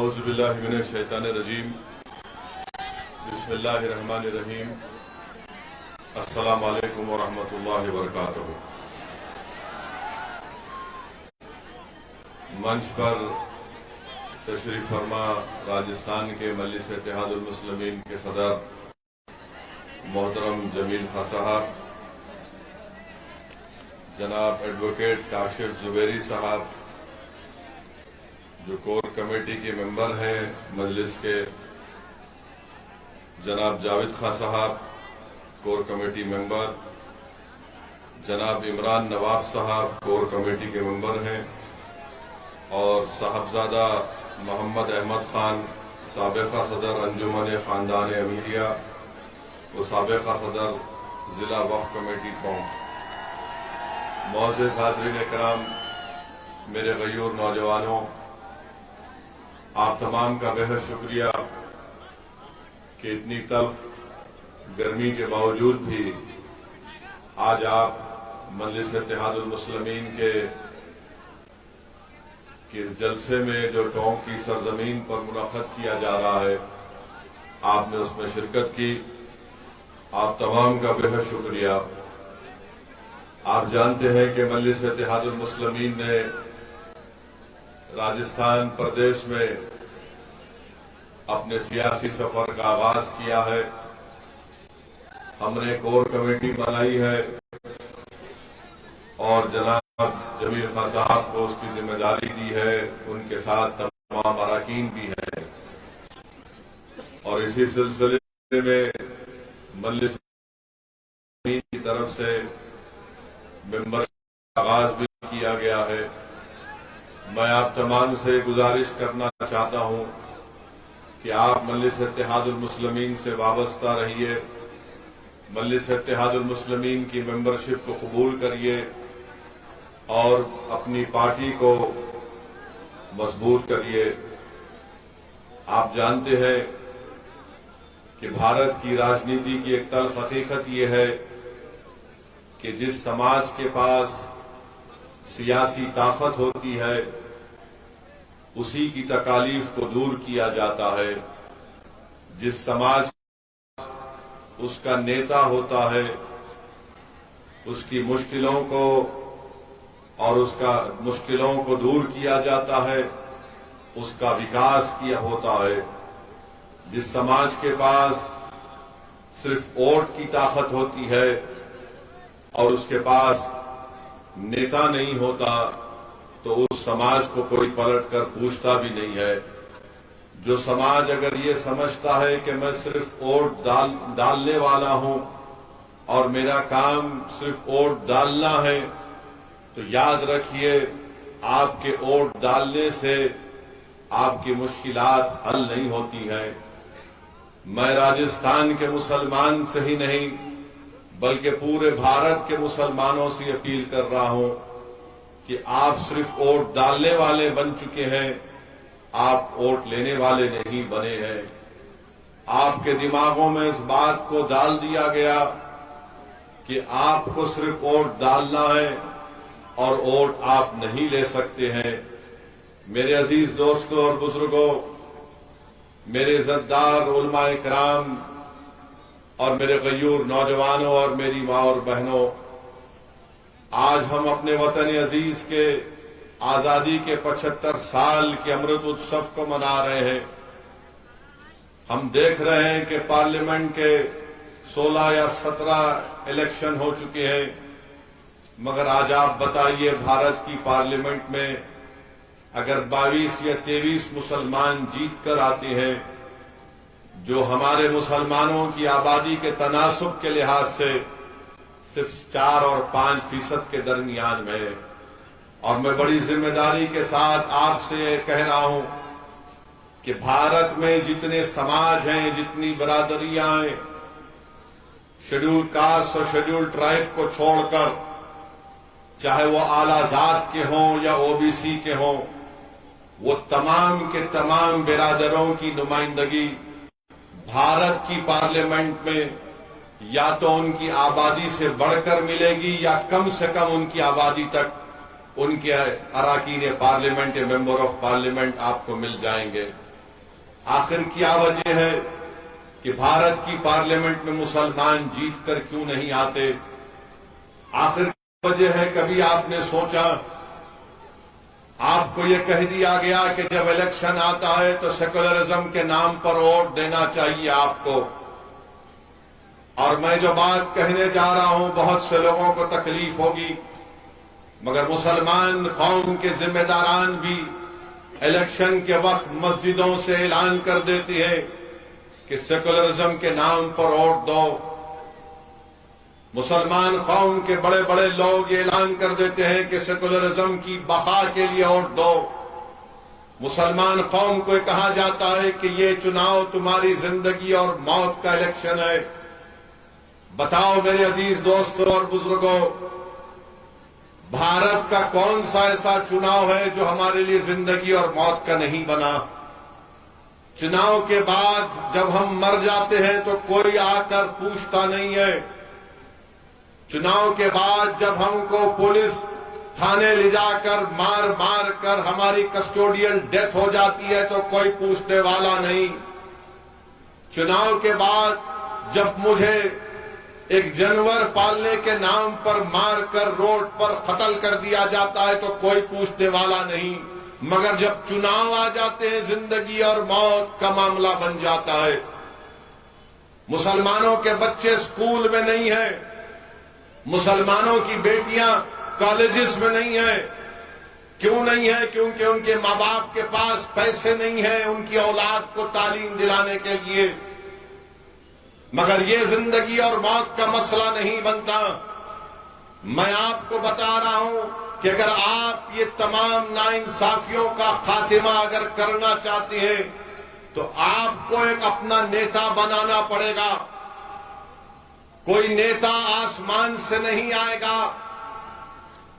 اعوذ باللہ من الشیطان الرجیم بسم اللہ الرحمن الرحیم السلام علیکم ورحمۃ اللہ وبرکاتہ۔ منچ پر تشریف فرما راجستھان کے مجلس اتحاد المسلمین کے صدر محترم جمیل خان صاحب، جناب ایڈوکیٹ کاشف زبیری صاحب جو کور کمیٹی کے ممبر ہیں مجلس کے، جناب جاوید خان صاحب کور کمیٹی ممبر، جناب عمران نواب صاحب کور کمیٹی کے ممبر ہیں، اور صاحبزادہ محمد احمد خان سابقہ صدر انجمن خاندان امیریہ و سابقہ صدر ضلع وقف کمیٹی ٹونک، معزز حاضرین کرام، میرے غیور نوجوانوں، آپ تمام کا بہت شکریہ کہ اتنی تلخ گرمی کے باوجود بھی آج آپ مجلس اتحاد المسلمین کے اس جلسے میں جو ٹونک کی سرزمین پر منعقد کیا جا رہا ہے، آپ نے اس میں شرکت کی۔ آپ تمام کا بہت شکریہ۔ آپ جانتے ہیں کہ مجلس اتحاد المسلمین نے راجستھان پردیش میں اپنے سیاسی سفر کا آغاز کیا ہے۔ ہم نے کور کمیٹی بنائی ہے اور جناب جمیل خان صاحب کو اس کی ذمہ داری دی ہے، ان کے ساتھ تمام اراکین بھی ہیں، اور اسی سلسلے میں مجلس کی طرف سے ممبر کا آغاز بھی کیا گیا ہے۔ میں آپ تمام سے گزارش کرنا چاہتا ہوں کہ آپ مجلس اتحاد المسلمین سے وابستہ رہیے، مجلس اتحاد المسلمین کی ممبرشپ کو قبول کریے اور اپنی پارٹی کو مضبوط کریے۔ آپ جانتے ہیں کہ بھارت کی راجنیتی کی ایک تلخ حقیقت یہ ہے کہ جس سماج کے پاس سیاسی طاقت ہوتی ہے اسی کی تکالیف کو دور کیا جاتا ہے۔ جس سماج اس کا نیتا ہوتا ہے اس کی مشکلوں کو اور اس کا مشکلوں کو دور کیا جاتا ہے، اس کا وکاس کیا ہوتا ہے۔ جس سماج کے پاس صرف ووٹ کی طاقت ہوتی ہے اور اس کے پاس نیتا نہیں ہوتا تو اس سماج کو کوئی پلٹ کر پوچھتا بھی نہیں ہے۔ جو سماج اگر یہ سمجھتا ہے کہ میں صرف ووٹ ڈالنے والا ہوں اور میرا کام صرف ووٹ ڈالنا ہے، تو یاد رکھیے آپ کے ووٹ ڈالنے سے آپ کی مشکلات حل نہیں ہوتی ہیں۔ میں راجستھان کے مسلمان سے ہی نہیں بلکہ پورے بھارت کے مسلمانوں سے اپیل کر رہا ہوں کہ آپ صرف ووٹ ڈالنے والے بن چکے ہیں، آپ ووٹ لینے والے نہیں بنے ہیں۔ آپ کے دماغوں میں اس بات کو ڈال دیا گیا کہ آپ کو صرف ووٹ ڈالنا ہے اور ووٹ آپ نہیں لے سکتے ہیں۔ میرے عزیز دوستوں اور بزرگوں، میرے عزتدار علماء کرام اور میرے غیور نوجوانوں اور میری ماں اور بہنوں، آج ہم اپنے وطن عزیز کے آزادی کے 75 سال کے امرت اتسو کو منا رہے ہیں۔ ہم دیکھ رہے ہیں کہ پارلیمنٹ کے 16 یا 17 الیکشن ہو چکے ہیں، مگر آج آپ بتائیے بھارت کی پارلیمنٹ میں اگر 22 یا 23 مسلمان جیت کر آتے ہیں، جو ہمارے مسلمانوں کی آبادی کے تناسب کے لحاظ سے صرف 4 اور 5% کے درمیان میں، اور میں بڑی ذمہ داری کے ساتھ آپ سے کہہ رہا ہوں کہ بھارت میں جتنے سماج ہیں، جتنی برادریاں ہیں، شیڈول کاسٹ اور شیڈول ٹرائب کو چھوڑ کر، چاہے وہ اعلیٰ ذات کے ہوں یا او بی سی کے ہوں، وہ تمام کے تمام برادروں کی نمائندگی بھارت کی پارلیمنٹ میں یا تو ان کی آبادی سے بڑھ کر ملے گی یا کم سے کم ان کی آبادی تک ان کے اراکین پارلیمنٹ یا ممبر آف پارلیمنٹ آپ کو مل جائیں گے۔ آخر کیا وجہ ہے کہ بھارت کی پارلیمنٹ میں مسلمان جیت کر کیوں نہیں آتے؟ آخر کیا وجہ ہے؟ کبھی آپ نے سوچا؟ آپ کو یہ کہہ دیا گیا کہ جب الیکشن آتا ہے تو سیکولرزم کے نام پر ووٹ دینا چاہیے آپ کو. اور میں جو بات کہنے جا رہا ہوں بہت سے لوگوں کو تکلیف ہوگی، مگر مسلمان قوم کے ذمہ داران بھی الیکشن کے وقت مسجدوں سے اعلان کر دیتی ہیں کہ سیکولرزم کے نام پر ووٹ دو. مسلمان قوم کے بڑے بڑے لوگ اعلان کر دیتے ہیں کہ سیکولرزم کی بقا کے لیے ووٹ دو. مسلمان قوم کو کہا جاتا ہے کہ یہ چناؤ تمہاری زندگی اور موت کا الیکشن ہے. بتاؤ میرے عزیز دوستوں اور بزرگوں، بھارت کا کون سا ایسا چناؤ ہے جو ہمارے لیے زندگی اور موت کا نہیں بنا؟ چناؤ کے بعد جب ہم مر جاتے ہیں تو کوئی آ کر پوچھتا نہیں ہے. چناؤ کے بعد جب ہم کو پولیس تھانے لے جا کر مار مار کر ہماری کسٹوڈیل ڈیتھ ہو جاتی ہے تو کوئی پوچھنے والا نہیں. چناؤ کے بعد جب مجھے ایک جانور پالنے کے نام پر مار کر روڈ پر قتل کر دیا جاتا ہے تو کوئی پوچھنے والا نہیں. مگر جب چناؤ آ جاتے ہیں زندگی اور موت کا معاملہ بن جاتا ہے. مسلمانوں کے بچے سکول میں نہیں ہیں، مسلمانوں کی بیٹیاں کالجز میں نہیں ہیں. کیوں نہیں ہیں؟ کیونکہ ان کے ماں باپ کے پاس پیسے نہیں ہیں ان کی اولاد کو تعلیم دلانے کے لیے. مگر یہ زندگی اور موت کا مسئلہ نہیں بنتا. میں آپ کو بتا رہا ہوں کہ اگر آپ یہ تمام ناانصافیوں کا خاتمہ اگر کرنا چاہتے ہیں تو آپ کو ایک اپنا نیتا بنانا پڑے گا. کوئی نیتا آسمان سے نہیں آئے گا،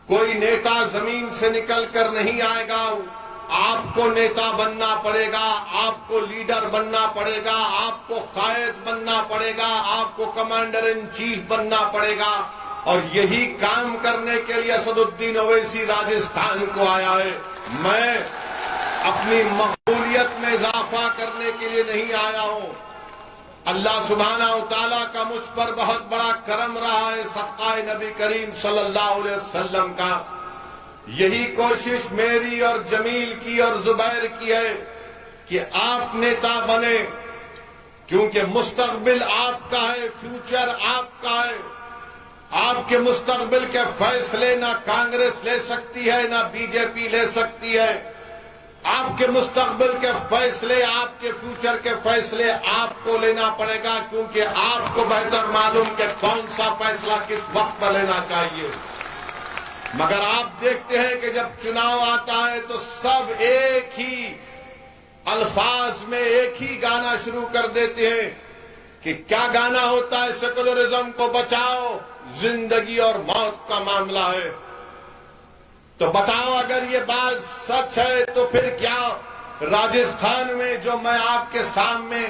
کوئی نیتا زمین سے نکل کر نہیں آئے گا. آپ کو نیتا بننا پڑے گا، آپ کو لیڈر بننا پڑے گا، آپ کو قائد بننا پڑے گا، آپ کو کمانڈر ان چیف بننا پڑے گا. اور یہی کام کرنے کے لیے اسد الدین اویسی راجستھان کو آیا ہے. میں اپنی مقبولیت میں اضافہ کرنے کے لیے نہیں آیا ہوں. اللہ سبحانہ و تعالیٰ کا مجھ پر بہت بڑا کرم رہا ہے صدقہ نبی کریم صلی اللہ علیہ وسلم کا. یہی کوشش میری اور جمیل کی اور زبیر کی ہے کہ آپ نیتا بنے، کیونکہ مستقبل آپ کا ہے، فیوچر آپ کا ہے. آپ کے مستقبل کے فیصلے نہ کانگریس لے سکتی ہے نہ بی جے پی لے سکتی ہے. آپ کے مستقبل کے فیصلے، آپ کے فیوچر کے فیصلے آپ کو لینا پڑے گا، کیونکہ آپ کو بہتر معلوم کہ کون سا فیصلہ کس وقت پر لینا چاہیے. مگر آپ دیکھتے ہیں کہ جب چناؤ آتا ہے تو سب ایک ہی الفاظ میں ایک ہی گانا شروع کر دیتے ہیں. کہ کیا گانا ہوتا ہے؟ سیکولرزم کو بچاؤ، زندگی اور موت کا معاملہ ہے. تو بتاؤ اگر یہ بات سچ ہے تو پھر کیا راجستھان میں جو میں آپ کے سامنے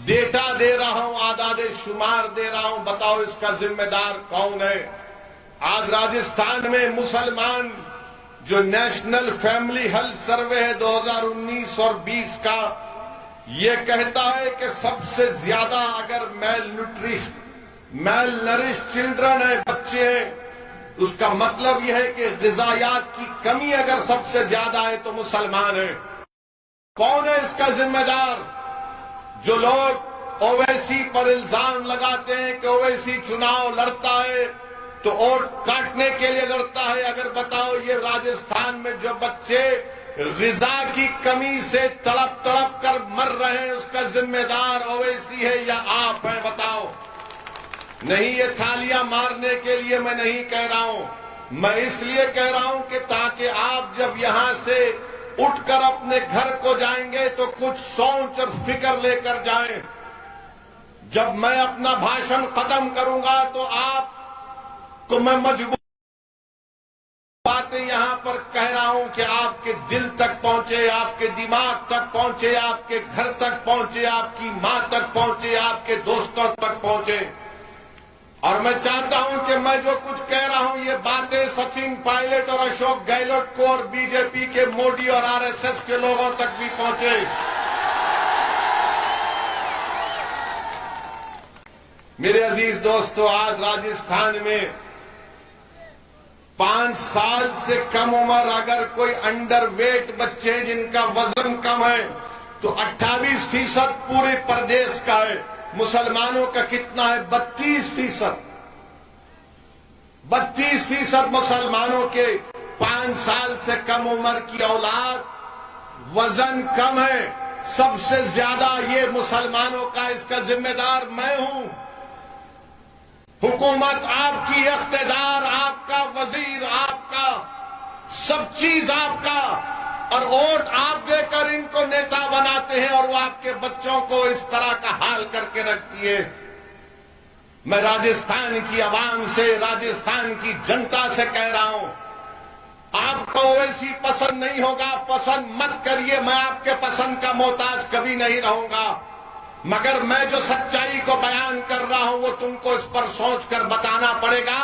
ڈیٹا دے رہا ہوں، اعداد شمار دے رہا ہوں، بتاؤ اس کا ذمہ دار کون ہے؟ آج راجستھان میں مسلمان جو نیشنل فیملی ہیلتھ سروے ہے 2019 اور 20 کا، یہ کہتا ہے کہ سب سے زیادہ اگر میل نرش چلڈرن ہے، بچے ہیں، اس کا مطلب یہ ہے کہ غذائیات کی کمی اگر سب سے زیادہ ہے تو مسلمان ہیں. کون ہے اس کا ذمہ دار؟ جو لوگ اویسی پر الزام لگاتے ہیں کہ اویسی چناؤ لڑتا ہے تو ووٹ کاٹنے کے لیے لڑتا ہے. اگر بتاؤ یہ راجستھان میں جو بچے غذا کی کمی سے تڑپ تڑپ کر مر رہے ہیں، اس کا ذمہ دار اویسی ہے یا آپ ہیں؟ بتاؤ. نہیں، یہ تھالیاں مارنے کے لیے میں نہیں کہہ رہا ہوں، میں اس لیے کہہ رہا ہوں کہ تاکہ آپ جب یہاں سے اٹھ کر اپنے گھر کو جائیں گے تو کچھ سوچ اور فکر لے کر جائیں. جب میں اپنا بھاشن ختم کروں گا تو آپ کو میں مجبور باتیں یہاں پر کہہ رہا ہوں کہ آپ کے دل تک پہنچے، آپ کے دماغ تک پہنچے، آپ کے گھر تک پہنچے، آپ کی ماں تک پہنچے، آپ کے دوستوں تک پہنچے. اور میں چاہتا ہوں کہ میں جو کچھ کہہ رہا ہوں یہ باتیں سچن پائلٹ اور اشوک گہلوٹ کو اور بی جے پی کے مودی اور آر ایس ایس کے لوگوں تک بھی پہنچے. میرے عزیز دوستو، آج راجستھان میں 5 سال سے کم عمر اگر کوئی انڈر ویٹ بچے جن کا وزن کم ہے تو 28% پورے پردیش کا ہے۔ مسلمانوں کا کتنا ہے؟ 32%۔ 32% مسلمانوں کے 5 سال سے کم عمر کی اولاد وزن کم ہے۔ سب سے زیادہ یہ مسلمانوں کا اس کا ذمہ دار میں ہوں۔ حکومت آپ کی، اقتدار آپ کا، وزیر آپ کا، سب چیز آپ کا، اور ووٹ آپ دے کر ان کو نیتا بناتے ہیں اور وہ آپ کے بچوں کو اس طرح کا حال کر کے رکھتی ہے۔ میں راجستھان کی عوام سے، راجستھان کی جنتا سے کہہ رہا ہوں، آپ کو اویسی پسند نہیں ہوگا، پسند مت کریے، میں آپ کے پسند کا محتاج کبھی نہیں رہوں گا، مگر میں جو سچائی کو بیان کر رہا ہوں وہ تم کو اس پر سوچ کر بتانا پڑے گا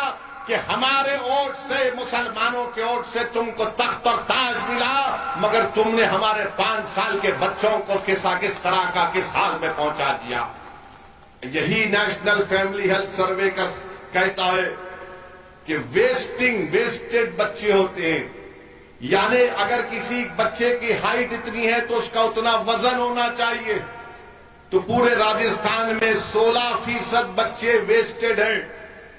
کہ ہمارے ووٹ سے، مسلمانوں کے ووٹ سے تم کو تخت اور تاج ملا، مگر تم نے ہمارے 5 سال کے بچوں کو کس طرح کا کس حال میں پہنچا دیا۔ یہی نیشنل فیملی ہیلتھ سروے کا کہتا ہے کہ ویسٹڈ بچے ہوتے ہیں، یعنی اگر کسی بچے کی ہائٹ اتنی ہے تو اس کا اتنا وزن ہونا چاہیے، تو پورے راجستھان میں 16% بچے ویسٹڈ ہیں۔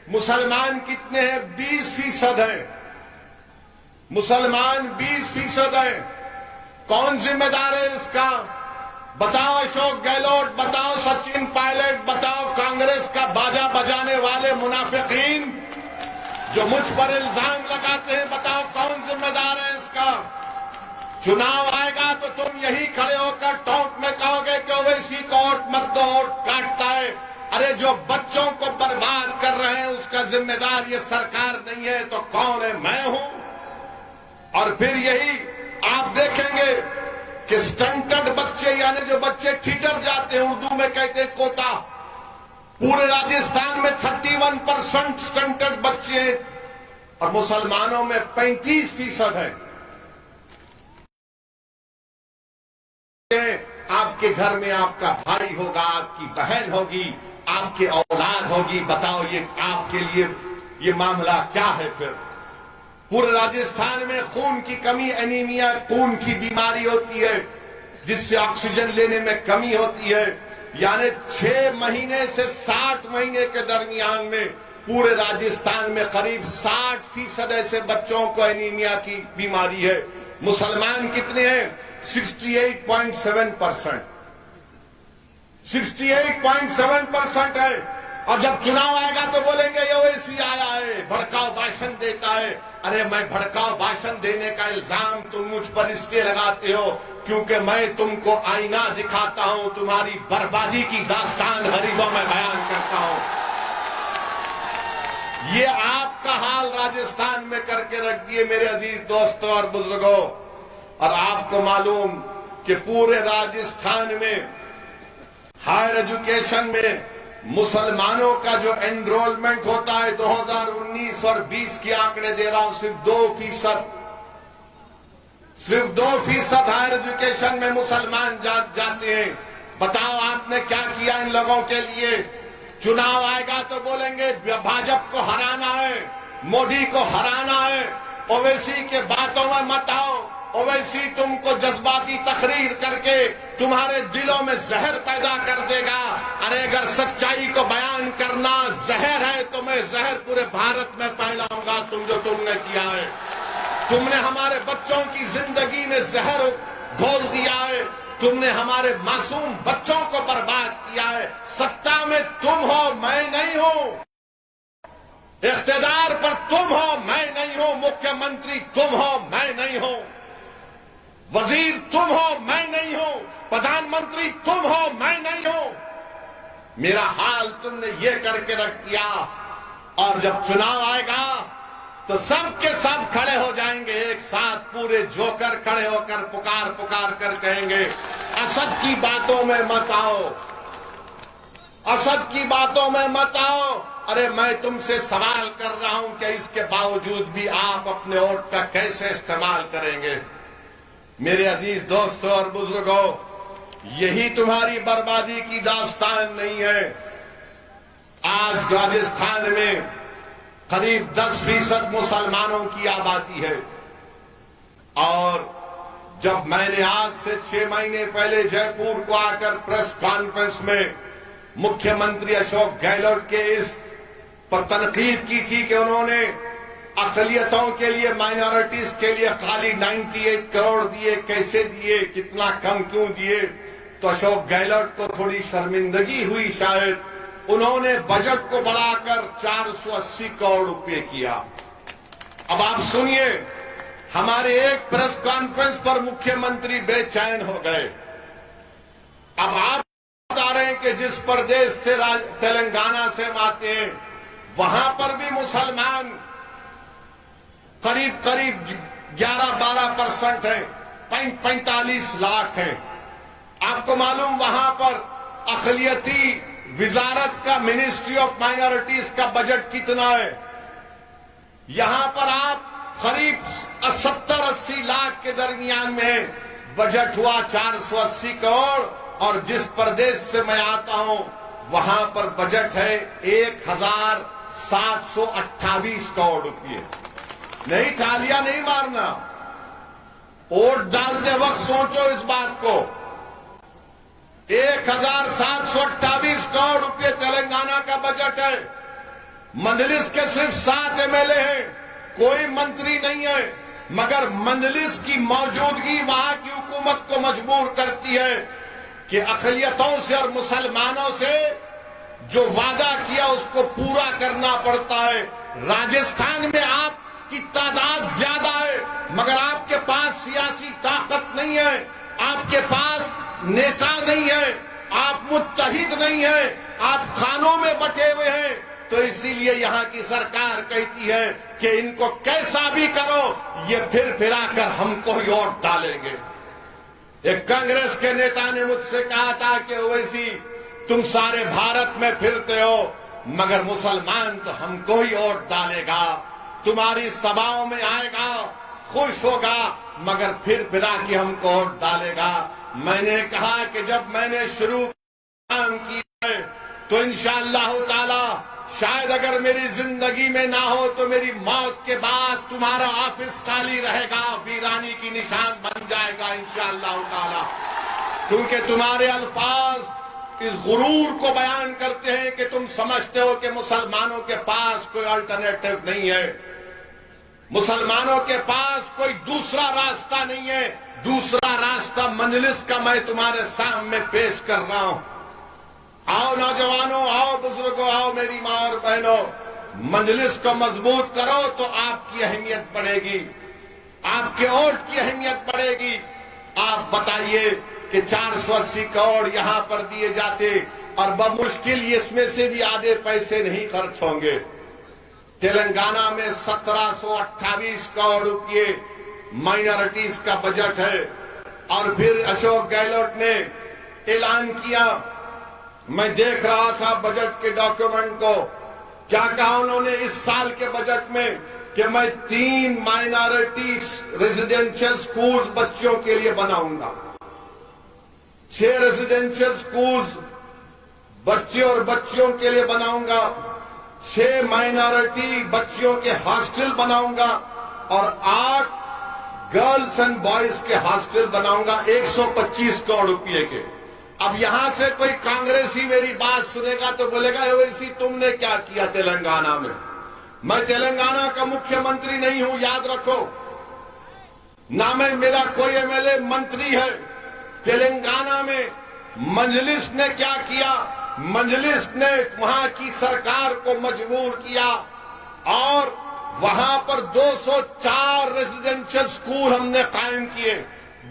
مسلمان کتنے ہیں؟ 20% ہیں۔ مسلمان 20% ہیں۔ کون ذمہ دار ہے اس کا؟ بتاؤ اشوک گہلوٹ، بتاؤ سچن پائلٹ، بتاؤ کانگریس کا باجا بجانے والے منافقین جو مجھ پر الزام لگاتے ہیں، بتاؤ کون ذمہ دار ہے اس کا؟ چناؤ آئے گا تو تم یہی کھڑے ہو کر ٹونک میں کہو گے کہ اویسی کو ووٹ مت دو، ووٹ کاٹتا ہے۔ ارے جو بچوں کو برباد کر رہے ہیں اس کا ذمہ دار یہ سرکار نہیں ہے تو کون ہے؟ میں ہوں۔ اور پھر یہی آپ دیکھیں گے کہ سٹنٹڈ بچے، یعنی جو بچے ٹھٹر جاتے ہیں، اردو میں کہتے ہیں کوتا، پورے راجستھان میں 31% سٹنٹڈ بچے ہیں اور مسلمانوں میں 35% ہیں۔ آپ کے گھر میں آپ کا بھائی ہوگا، آپ کی بہن ہوگی، آپ کی اولاد ہوگی، بتاؤ یہ آپ کے لیے یہ معاملہ کیا ہے؟ پھر پورے راجستھان میں خون کی کمی، اینیمیا، خون کی بیماری ہوتی ہے جس سے آکسیجن لینے میں کمی ہوتی ہے، یعنی 6 مہینے سے 60 مہینے کے درمیان میں پورے راجستھان میں قریب 60% ایسے بچوں کو اینیمیا کی بیماری ہے۔ مسلمان کتنے ہیں؟ 68.7%۔ 68.7% ہے۔ اور جب چناؤ آئے گا تو بولیں گے یہ اویسی آیا ہے، بھڑکاؤ بھاشن دیتا ہے۔ ارے میں بھڑکاؤ بھاشن دینے کا الزام تم مجھ پر اس لیے لگاتے ہو کیونکہ میں تم کو آئینہ دکھاتا ہوں، تمہاری بربادی کی داستان غریبوں میں بیان کرتا ہوں۔ یہ آپ کا حال راجستھان میں کر کے رکھ دیے میرے عزیز دوستوں اور بزرگوں۔ اور آپ کو معلوم کہ پورے راجستھان میں ہائر ایجوکیشن میں مسلمانوں کا جو انرولمنٹ ہوتا ہے 2019 اور 20 کے آنکڑے دے رہا ہوں، صرف 2% ہائر ایجوکیشن میں مسلمان جاتے ہیں۔ بتاؤ آپ نے کیا کیا ان لوگوں کے لیے؟ چناؤ آئے گا تو بولیں گے بھاجپ کو ہرانا ہے، مودی کو ہرانا ہے، اویسی کے باتوں میں مت آؤ، اویسی تم کو جذباتی تقریر کر کے تمہارے دلوں میں زہر پیدا کر دے گا۔ ارے اگر سچائی کو بیان کرنا زہر ہے تو میں زہر پورے بھارت میں پھیلاؤں گا۔ تم نے کیا ہے، تم نے ہمارے بچوں کی زندگی میں زہر گھول دیا ہے، تم نے ہمارے معصوم بچوں کو برباد کیا ہے۔ ستا میں تم ہو، میں نہیں ہوں، اقتدار پر تم ہو، میں نہیں ہوں، مکھیہ منتری تم ہو، میں نہیں ہوں، وزیر تم ہو، میں نہیں ہوں، پردھان منتری تم ہو، میں نہیں ہوں۔ میرا حال تم نے یہ کر کے رکھ دیا، اور جب چناؤ آئے گا تو سب کے سب کھڑے ہو جائیں گے ایک ساتھ، پورے جوکر کھڑے ہو کر پکار کر کہیں گے اسد کی باتوں میں مت آؤ، اسد کی باتوں میں مت آؤ۔ ارے میں تم سے سوال کر رہا ہوں کہ اس کے باوجود بھی آپ اپنے ووٹ کا کیسے استعمال کریں گے؟ میرے عزیز دوستوں اور بزرگوں، یہی تمہاری بربادی کی داستان نہیں ہے؟ آج راجستھان میں قریب 10% مسلمانوں کی آبادی ہے، اور جب میں نے آج سے 6 مہینے پہلے جے پور کو آ کر پریس کانفرنس میں مکھیہ منتری اشوک گہلوٹ کے اس پر تنقید کی تھی کہ انہوں نے اقلیتوں کے لیے، مائنورٹیز کے لیے خالی 98 کروڑ دیے، کیسے دیے، کتنا کم کیوں دیے، تو اشوک گہلوٹ کو تھوڑی شرمندگی ہوئی شاید، انہوں نے بجٹ کو بڑھا کر 480 کروڑ روپے کیا۔ اب آپ سنیے، ہمارے ایک پریس کانفرنس پر مکھیہ منتری بے چین ہو گئے۔ اب آپ بتا رہے ہیں کہ جس پردیش سے تلنگانہ سے ہم آتے ہیں وہاں پر بھی مسلمان قریب 11-12% ہیں، 45 لاکھ ہیں۔ آپ کو معلوم وہاں پر اقلیتی وزارت کا، منسٹری آف مائنورٹیز کا بجٹ کتنا ہے؟ یہاں پر آپ قریب 70-80 لاکھ کے درمیان میں بجٹ ہوا 480 کروڑ، اور جس پردیش سے میں آتا ہوں وہاں پر بجٹ ہے 1728 کروڑ روپے۔ نہیں، تالیاں نہیں مارنا، ووٹ ڈالتے وقت سوچو اس بات کو۔ 1728 کروڑ روپے تلنگانہ کا بجٹ ہے، مجلس کے صرف 7 MLA ہیں، کوئی منتری نہیں ہے، مگر مجلس کی موجودگی وہاں کی حکومت کو مجبور کرتی ہے کہ اقلیتوں سے اور مسلمانوں سے جو وعدہ کیا اس کو پورا کرنا پڑتا ہے۔ راجستھان میں آپ کی تعداد زیادہ ہے، مگر آپ کے پاس سیاسی طاقت نہیں ہے، آپ کے پاس نیتا نہیں ہے، آپ متحد نہیں ہیں، آپ خانوں میں بٹے ہوئے ہیں، تو اسی لیے یہاں کی سرکار کہتی ہے کہ ان کو کیسا بھی کرو، یہ پھر پھرا کر ہم کو ہی ووٹ ڈالیں گے۔ ایک کانگریس کے نیتا نے مجھ سے کہا تھا کہ اویسی تم سارے بھارت میں پھرتے ہو مگر مسلمان تو ہم کو ہی ووٹ ڈالے گا، تمہاری سبھاؤں میں آئے گا، خوش ہوگا، مگر پھر پھرا کے ہم کو ووٹ ڈالے گا۔ میں نے کہا کہ جب میں نے شروع کام کیا ہے تو انشاءاللہ تعالی شاید اگر میری زندگی میں نہ ہو تو میری موت کے بعد تمہارا آفس خالی رہے گا، ویرانی کی نشان بن جائے گا انشاءاللہ تعالی، کیونکہ تمہارے الفاظ اس غرور کو بیان کرتے ہیں کہ تم سمجھتے ہو کہ مسلمانوں کے پاس کوئی الٹرنیٹو نہیں ہے، مسلمانوں کے پاس کوئی دوسرا راستہ نہیں ہے۔ دوسرا راستہ مجلس کا میں تمہارے سامنے پیش کر رہا ہوں۔ آؤ نوجوانوں، آؤ بزرگوں، آؤ میری ماں اور بہنوں، مجلس کو مضبوط کرو تو آپ کی اہمیت بڑھے گی، آپ کے ووٹ کی اہمیت بڑھے گی۔ آپ بتائیے کہ 480 کروڑ یہاں پر دیے جاتے اور بمشکل اس میں سے بھی آدھے پیسے نہیں خرچ ہوں گے۔ تلنگانہ میں 1728 کروڑ روپے مائنورٹیز کا بجٹ ہے، اور پھر اشوک گہلوٹ نے اعلان کیا، میں دیکھ رہا تھا بجٹ کے ڈاکیومنٹ کو، کیا کہا انہوں نے اس سال کے بجٹ میں کہ میں 3 مائنورٹی ریزیڈینشل سکولز بچیوں کے لیے بناؤں گا، 6 ریزیڈینشل سکولز بچے اور بچیوں کے لیے بناؤں گا، 6 مائنورٹی بچیوں کے ہاسٹل بناؤں گا، اور 8 گرلز اینڈ بوائز کے ہاسٹل بناؤں گا 125 کروڑ روپے کے۔ اب یہاں سے کوئی کانگریسی میری بات سنے گا تو بولے گا اویسی تم نے کیا کیا تلنگانہ میں؟ میں تلنگانہ کا مکھیہ منتری نہیں ہوں، یاد رکھو، نہ میں میرا کوئی MLA منتری ہے۔ تلنگانہ میں مجلس نے کیا کیا؟ مجلس نے وہاں کی سرکار کو مجبور کیا اور وہاں پر 204 ریزیڈینشل سکول ہم نے قائم کیے۔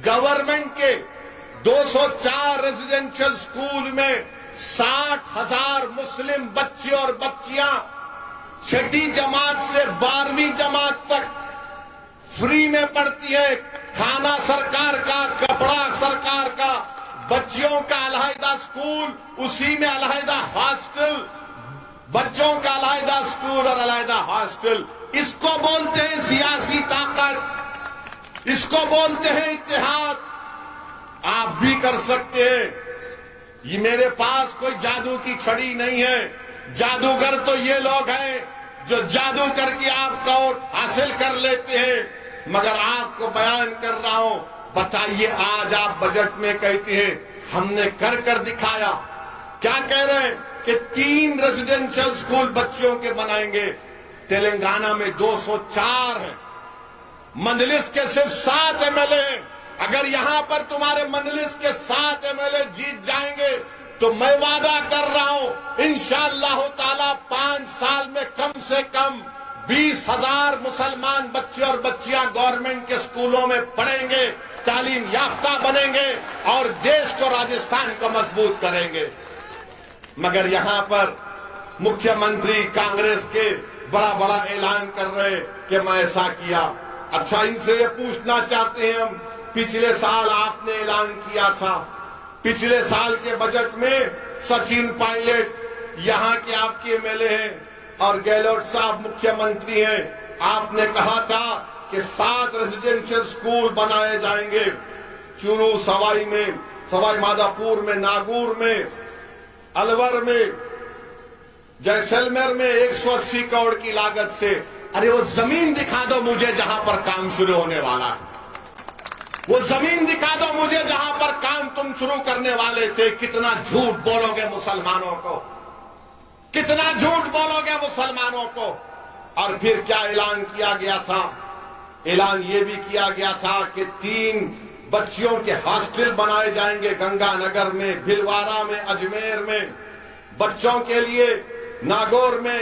گورنمنٹ کے 204 ریزیڈینشل سکول میں 60,000 مسلم بچے اور بچیاں 6ٹھی جماعت سے 12ویں جماعت تک فری میں پڑھتی ہے، کھانا سرکار کا، کپڑا سرکار کا، بچیوں کا علیحدہ سکول، اسی میں علیحدہ ہاسٹل، بچوں کا علیحدہ سکول اور علیحدہ ہاسٹل۔ اس کو بولتے ہیں سیاسی طاقت، اس کو بولتے ہیں اتحاد۔ آپ بھی کر سکتے ہیں، یہ میرے پاس کوئی جادو کی چھڑی نہیں ہے، جادوگر تو یہ لوگ ہیں جو جادو کر کے آپ کا ووٹ حاصل کر لیتے ہیں، مگر آپ کو بیان کر رہا ہوں، بتائیے آج آپ بجٹ میں کہتے ہیں ہم نے کر دکھایا۔ کیا کہہ رہے ہیں کہ 3 ریزیڈنشل سکول بچوں کے بنائیں گے۔ تلنگانہ میں 204 ہیں، مجلس کے صرف 7 MLA ہیں۔ اگر یہاں پر تمہارے مجلس کے 7 MLA جیت جائیں گے تو میں وعدہ کر رہا ہوں انشاءاللہ تعالی 5 سال میں کم سے کم 20,000 مسلمان بچے اور بچیاں گورنمنٹ کے سکولوں میں پڑھیں گے، تعلیم یافتہ بنیں گے اور دیش کو، راجستھان کو مضبوط کریں گے۔ مگر یہاں پر مکھیہ منتری کانگریس کے بڑا اعلان کر رہے کہ میں ایسا کیا۔ اچھا، ان سے یہ پوچھنا چاہتے ہیں ہم، پچھلے سال آپ نے اعلان کیا تھا، پچھلے سال کے بجٹ میں سچن پائلٹ یہاں کے آپ کے MLA ہیں اور گہلوٹ صاحب مکھیہ منتری ہیں، آپ نے کہا تھا کہ 7 ریزیڈنشل سکول بنائے جائیں گے، چورو، سوائی میں، سوائی مادھوپور میں، ناگور میں، الور میں، جیسلمیر میں 180 کروڑ کی لاگت سے۔ ارے وہ زمین دکھا دو مجھے جہاں پر کام شروع ہونے والا ہے، وہ زمین دکھا دو مجھے جہاں پر کام تم شروع کرنے والے تھے۔ کتنا جھوٹ بولو گے مسلمانوں کو، کتنا جھوٹ بولو گے مسلمانوں کو۔ اور پھر کیا اعلان کیا گیا تھا؟ اعلان یہ بھی کیا گیا تھا کہ 3 بچیوں کے ہاسٹل بنائے جائیں گے گنگا نگر میں، بھلوارہ میں، اجمیر میں، بچوں کے لیے ناگور میں،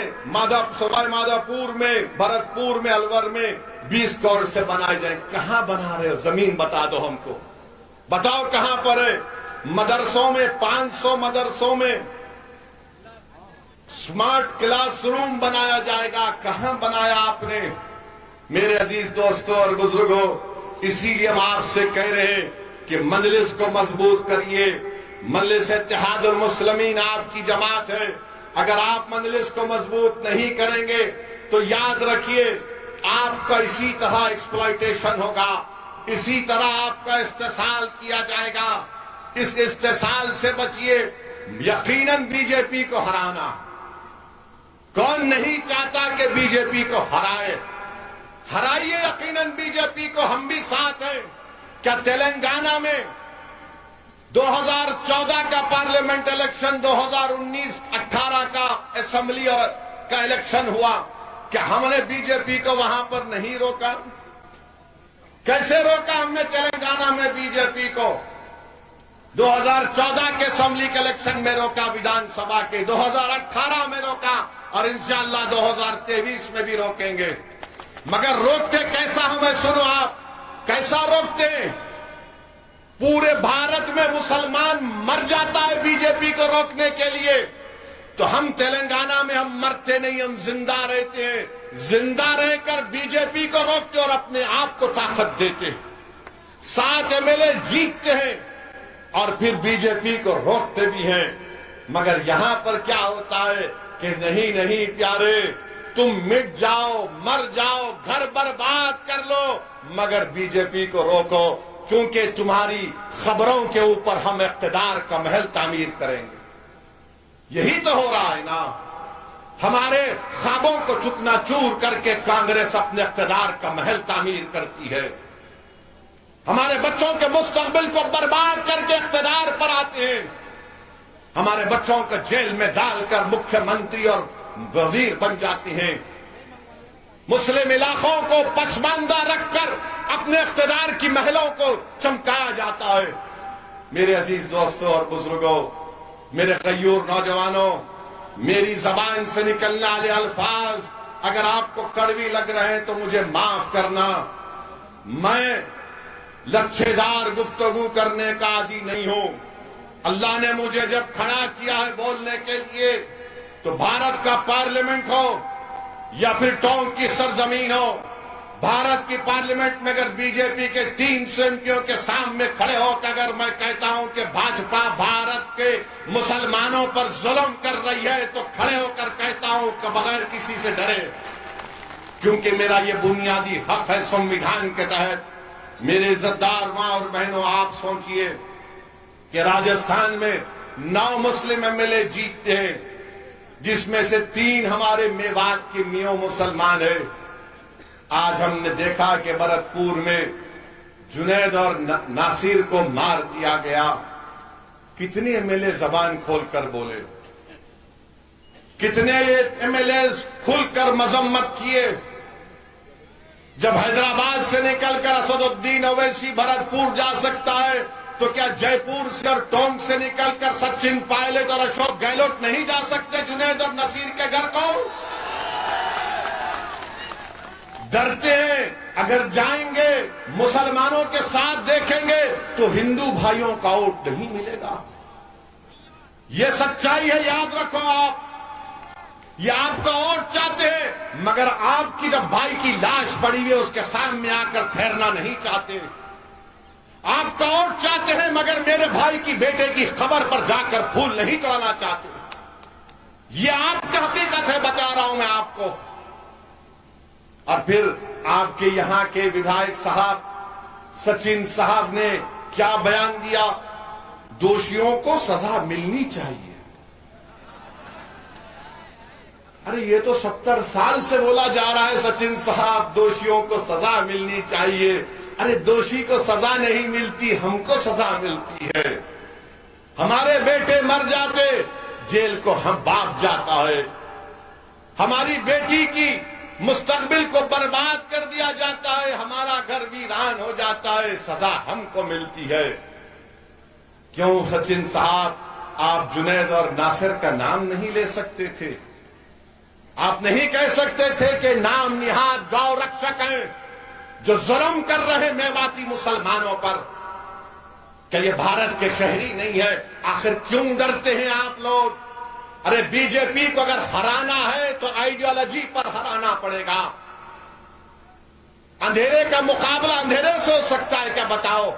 سوائی مادھوپور میں، بھرتپور میں، الور میں 20 کروڑ سے بنائے جائیں۔ کہاں بنا رہے ہو؟ زمین بتا دو ہم کو، بتاؤ کہاں پر ہے؟ مدرسوں میں 500 مدرسوں میں سمارٹ کلاس روم بنایا جائے گا، کہاں بنایا آپ نے؟ میرے عزیز دوستوں اور بزرگوں، اسی لیے ہم آپ سے کہہ رہے ہیں کہ مجلس کو مضبوط کریے۔ مجلس اتحاد المسلمین آپ کی جماعت ہے، اگر آپ مجلس کو مضبوط نہیں کریں گے تو یاد رکھیے آپ کا اسی طرح ایکسپلائٹیشن ہوگا، اسی طرح آپ کا استحصال کیا جائے گا۔ اس استحصال سے بچیے۔ یقیناً بی جے پی کو ہرانا، کون نہیں چاہتا کہ بی جے پی کو ہرائیے یقیناً بی جے پی کو، ہم بھی ساتھ ہیں۔ کیا تلنگانہ میں 2014 کا پارلیمنٹ الیکشن، 2019-18 کا اسمبلی اور کا الیکشن ہوا، کیا ہم نے بی جے پی کو وہاں پر نہیں روکا؟ کیسے روکا ہم نے تلنگانہ میں بی جے پی کو؟ 2014 کے اسمبلی کے الیکشن میں روکا، ویدھان سبھا کے 2018 میں روکا اور انشاءاللہ 2023 میں بھی روکیں گے۔ مگر روکتے کیسا ہمیں سنو آپ، کیسا روکتے ہیں؟ پورے بھارت میں مسلمان مر جاتا ہے بی جے پی کو روکنے کے لیے، تو ہم تلنگانہ میں ہم مرتے نہیں، ہم زندہ رہتے ہیں، زندہ رہ کر بی جے پی کو روکتے اور اپنے آپ کو طاقت دیتے ہیں۔ 7 MLA جیتتے ہیں اور پھر بی جے پی کو روکتے بھی ہیں۔ مگر یہاں پر کیا ہوتا ہے کہ نہیں پیارے، تم مٹ جاؤ، مر جاؤ، گھر برباد کر لو، مگر بی جے پی کو روکو، کیونکہ تمہاری خبروں کے اوپر ہم اقتدار کا محل تعمیر کریں گے۔ یہی تو ہو رہا ہے نا، ہمارے خوابوں کو چکنا چور کر کے کانگریس اپنے اقتدار کا محل تعمیر کرتی ہے، ہمارے بچوں کے مستقبل کو برباد کر کے اقتدار پر آتے ہیں، ہمارے بچوں کو جیل میں ڈال کر مکھیہ منتری اور وزیر بن جاتے ہیں، مسلم علاقوں کو پسماندہ رکھ کر اپنے اقتدار کی محلوں کو چمکایا جاتا ہے۔ میرے عزیز دوستوں اور بزرگوں، میرے غیور نوجوانوں، میری زبان سے نکلنے والے الفاظ اگر آپ کو کڑوی لگ رہے ہیں تو مجھے معاف کرنا۔ میں لچھے دار گفتگو کرنے کا عادی نہیں ہوں۔ اللہ نے مجھے جب کھڑا کیا ہے بولنے کے لیے، تو بھارت کا پارلیمنٹ ہو یا پھر ٹونک کی سرزمین ہو، بھارت کی پارلیمنٹ میں اگر بی جے پی کے 300 MPوں کے سامنے کھڑے ہو کہ اگر میں کہتا ہوں کہ بھاجپا بھارت کے مسلمانوں پر ظلم کر رہی ہے، تو کھڑے ہو کر کہتا ہوں کہ بغیر کسی سے ڈرے، کیونکہ میرا یہ بنیادی حق ہے سنویدھان کے تحت۔ میرے عزتدار ماں اور بہنوں، آپ سوچئے کہ راجستھان میں 9 مسلم MLA جیتتے ہیں، جس میں سے 3 ہمارے میوات کے میوں مسلمان ہیں۔ آج ہم نے دیکھا کہ بھرتپور میں جنید اور ناصر کو مار دیا گیا۔ کتنے ایم ایل اے زبان کھول کر بولے، کتنے ایم ایل اے کھل کر مذمت کیے۔ جب حیدرآباد سے نکل کر اسد الدین اویسی بھرتپور جا سکتا ہے تو کیا جے پور سے اور ٹونک سے نکل کر سچن پائلٹ اور اشوک گہلوٹ نہیں جا سکتے جنید اور نصیر کے گھر کو؟ ڈرتے ہیں اگر جائیں گے مسلمانوں کے ساتھ دیکھیں گے تو ہندو بھائیوں کا ووٹ نہیں ملے گا۔ یہ سچائی ہے، یاد رکھو آپ۔ یہ آپ کا ووٹ چاہتے ہیں مگر آپ کی جب بھائی کی لاش پڑی ہوئی اس کے سامنے آ کر ٹھہرنا نہیں چاہتے۔ آپ کا ووٹ چاہتے ہیں مگر میرے بھائی کی بیٹے کی قبر پر جا کر پھول نہیں چڑھانا چاہتے۔ یہ آپ کی حقیقت ہے، بتا رہا ہوں میں آپ کو۔ اور پھر آپ کے یہاں کے ودھائک صاحب سچن صاحب نے کیا بیان دیا؟ دوشیوں کو سزا ملنی چاہیے۔ ارے یہ تو 70 سال سے بولا جا رہا ہے سچن صاحب دوشیوں کو سزا ملنی چاہیے۔ ارے دوشی کو سزا نہیں ملتی، ہم کو سزا ملتی ہے۔ ہمارے بیٹے مر جاتے جیل کو ہم باپ جاتا ہے، ہماری بیٹی کی مستقبل کو برباد کر دیا جاتا ہے، ہمارا گھر ویران ہو جاتا ہے، سزا ہم کو ملتی ہے۔ کیوں سچن صاحب آپ جنید اور ناصر کا نام نہیں لے سکتے تھے؟ آپ نہیں کہہ سکتے تھے کہ نام نہاد گاؤ رکشک ہیں جو ظلم کر رہے میواتی مسلمانوں پر، کہ یہ بھارت کے شہری نہیں ہے؟ آخر کیوں ڈرتے ہیں آپ لوگ؟ ارے بی جے پی کو اگر ہرانا ہے تو آئیڈیالوجی پر ہرانا پڑے گا۔ اندھیرے کا مقابلہ اندھیرے سے ہو سکتا ہے کیا؟ بتاؤ۔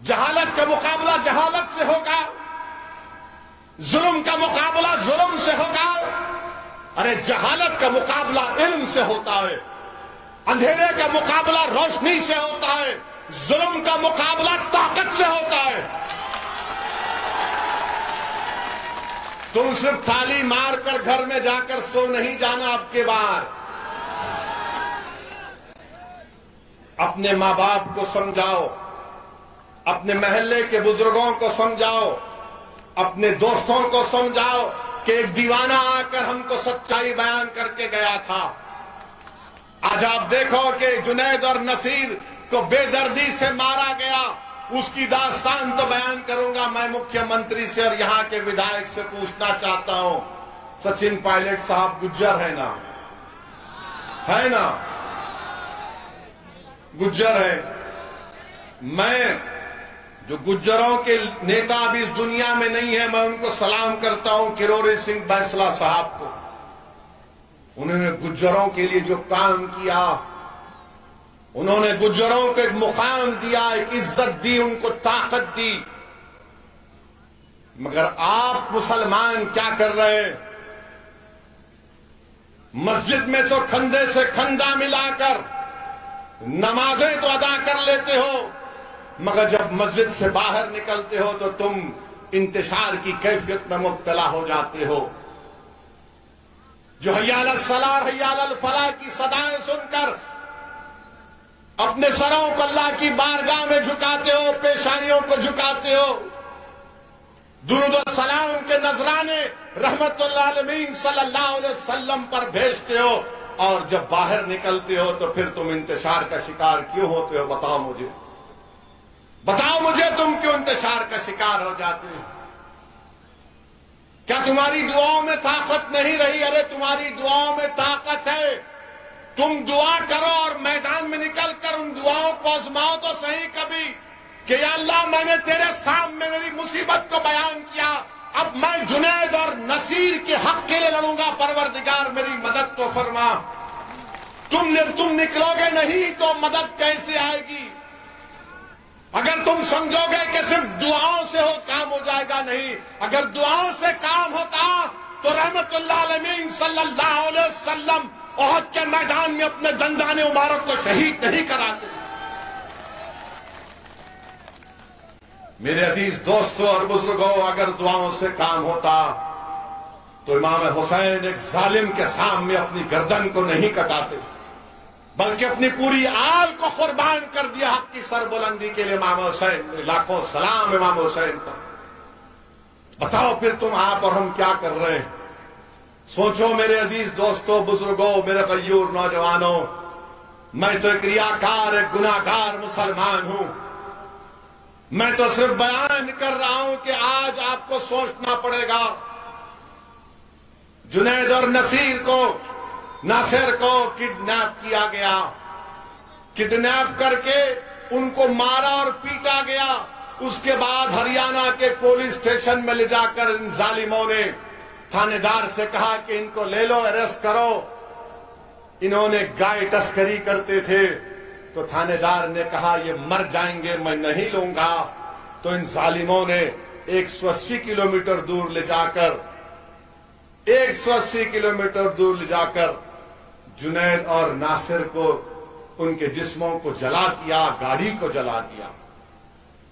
جہالت کا مقابلہ جہالت سے ہوگا، ظلم کا مقابلہ ظلم سے ہوگا۔ ارے جہالت کا مقابلہ علم سے ہوتا ہے، اندھیرے کا مقابلہ روشنی سے ہوتا ہے، ظلم کا مقابلہ طاقت سے ہوتا ہے۔ تم صرف تھالی مار کر گھر میں جا کر سو نہیں جانا اب کے بعد۔ اپنے ماں باپ کو سمجھاؤ، اپنے محلے کے بزرگوں کو سمجھاؤ، اپنے دوستوں کو سمجھاؤ کہ ایک دیوانہ آ کر ہم کو سچائی بیان کر کے گیا تھا۔ آج آپ دیکھو کہ جنید اور نصیر کو بے دردی سے مارا گیا، اس کی داستان تو بیان کروں گا میں مکھیہ منتری سے اور یہاں کے ودھائک سے پوچھنا چاہتا ہوں۔ سچن پائلٹ صاحب گجر ہے نا؟ ہے نا؟ گجر ہے۔ میں جو گجروں کے نیتا اب اس دنیا میں نہیں ہے، میں ان کو سلام کرتا ہوں، کروری سنگھ بینسلا صاحب کو۔ انہوں نے گجروں کے لیے جو کام کیا، انہوں نے گجروں کو ایک مقام دیا، ایک عزت دی، ان کو طاقت دی۔ مگر آپ مسلمان کیا کر رہے ہیں؟ مسجد میں تو کھندے سے کھندا ملا کر نمازیں تو ادا کر لیتے ہو، مگر جب مسجد سے باہر نکلتے ہو تو تم انتشار کی کیفیت میں مبتلا ہو جاتے ہو۔ جو حی علی الصلاۃ حی علی الفلاح کی صدائیں سن کر اپنے سروں کو اللہ کی بارگاہ میں جھکاتے ہو، پیشانیوں کو جھکاتے ہو، درود و سلام کے نذرانے رحمت اللہ علیہ صلی اللہ علیہ وسلم پر بھیجتے ہو، اور جب باہر نکلتے ہو تو پھر تم انتشار کا شکار کیوں ہوتے ہو؟ بتاؤ مجھے، بتاؤ مجھے تم کیوں انتشار کا شکار ہو جاتے ہو؟ کیا تمہاری دعاؤں میں طاقت نہیں رہی؟ ارے تمہاری دعاؤں میں طاقت ہے، تم دعا کرو اور میدان میں نکل کر ان دعاؤں کو آزماؤ تو صحیح کبھی کہ یا اللہ میں نے تیرے سامنے میری مصیبت کو بیان کیا، اب میں جنید اور نصیر کے حق کے لیے لڑوں گا، پروردگار میری مدد تو فرما۔ تم نکلو گے نہیں تو مدد کیسے آئے گی؟ اگر تم سمجھو گے کہ صرف دعاؤں سے کام ہو جائے گا، نہیں، اگر دعاؤں سے کام ہوتا تو رحمت اللہ علیہ صلی اللہ علیہ وسلم احد کے میدان میں اپنے دندان مبارک کو شہید نہیں کراتے۔ میرے عزیز دوستوں اور بزرگوں، اگر دعاؤں سے کام ہوتا تو امام حسین ایک ظالم کے سامنے اپنی گردن کو نہیں کٹاتے بلکہ اپنی پوری آل کو قربان کر دیا حق کی سربلندی کے لیے امام حسین نے۔ لاکھوں سلام امام حسین پر۔ بتاؤ پھر تم آپ اور ہم کیا کر رہے ہیں؟ سوچو میرے عزیز دوستوں، بزرگوں، میرے غیور نوجوانوں، میں تو ایک ریاکار، ایک گناہگار مسلمان ہوں۔ میں تو صرف بیان کر رہا ہوں کہ آج آپ کو سوچنا پڑے گا۔ جنید اور ناصر کو کڈنیپ کیا گیا، کڈنیپ کر کے ان کو مارا اور پیٹا گیا۔ اس کے بعد ہریانہ کے پولیس اسٹیشن میں لے جا کر ان ظالموں نے تھانے دار سے کہا کہ ان کو لے لو، اریسٹ کرو۔ انہوں نے گائے تسکری کرتے تھے تو تھانے دار نے کہا یہ مر جائیں گے، میں نہیں لوں گا۔ تو ان ظالموں نے 180 کلومیٹر دور لے جا کر 180 کلومیٹر دور لے جا کر جنید اور ناصر کو، ان کے جسموں کو جلا دیا، گاڑی کو جلا دیا۔